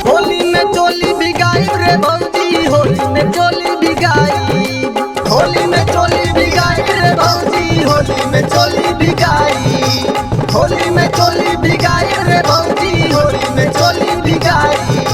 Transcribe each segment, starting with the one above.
होली में चोली भिगाई, होली में चोली भिगाई रे भौजी, होली में चोली भिगाई, होली में चोली भिगाई रे भौजी, होली में चोली भिगाई।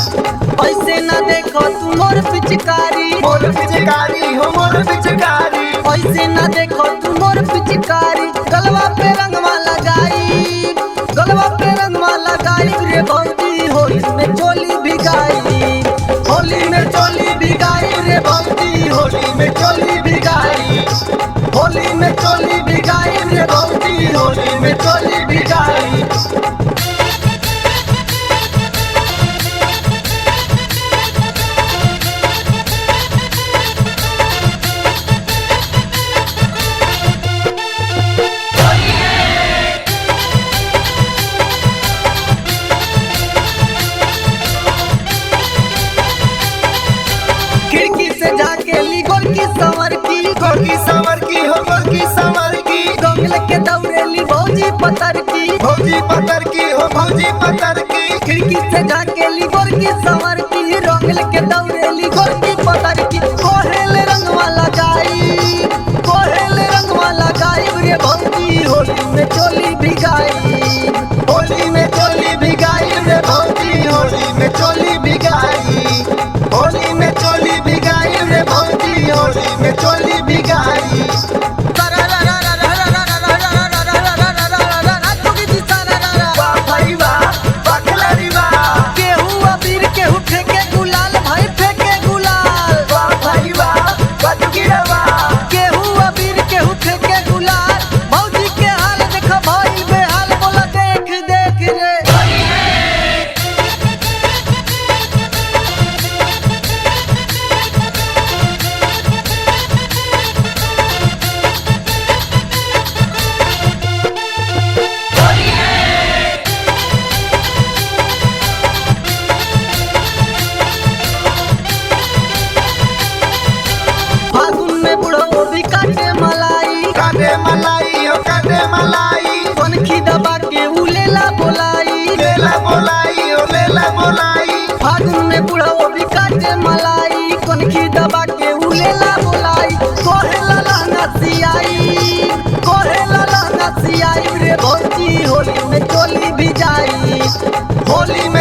ऐसे ना देखो तू मोर पिचकारी, मोर पिचकारी हो मोर पिचकारी, ऐसे ना देखो तू मोर पिचकारी। गलवा पे रंगवा लगाई, गलवा पे रंगवा लगाई रे भौजी, होली में चोली भिगाई, होली में चोली भिगाई रे भौजी, होली में चोली भिगाई, होली में चोली भिगाई रे भौजी, होली में चोली भिगाई। खिड़की से जाके ली गोरकी संवर की, गोरकी संवर की हो गोरकी संवर की, डोंगल के दौड़ेली भौजी पतर की, भौजी पतर की हो भौजी पतर की। खिड़की से जाके ली गोरकी संवर की, डोंगल के दौड़ेली गोरकी पतर की। कोहेल रंगवा लगाई, कोहेल रंगवा लगाई रे भौजी, होली में चोली भिगाई, होली में चोली भिगाई रे भौजी, होली में चोली भिगाई, होली में चोली भिगाई रे भौजी, होली में चोली भिगाई। वाह भाई वाह, वाह खिलाड़ी वाह, केहू अबीर केहू फेंके गुलाल, भाई फेंके गुलाल, वाह भाई वाह, वाह जुगिरा वाह, केहू अबीर केहू फेंके गुलाल। भौजी के हाल देख भाई बेहाल, बोला देख देख रे। फागुन में बुढ़ो भी काटे मलाई, काटे मलाई हो काटे मलाई, कनखी दबा के उलेला बोलाई, लेला बोलाई हो लेला बोलाई। फागुन में बुढ़ो भी काटे मलाई, कनखी दबा के उलेला बोलाई। कोहेला लहंगा सियाई, कोहेला लहंगा सियाई रे भौजी, होली में चोली भिजाई, होली में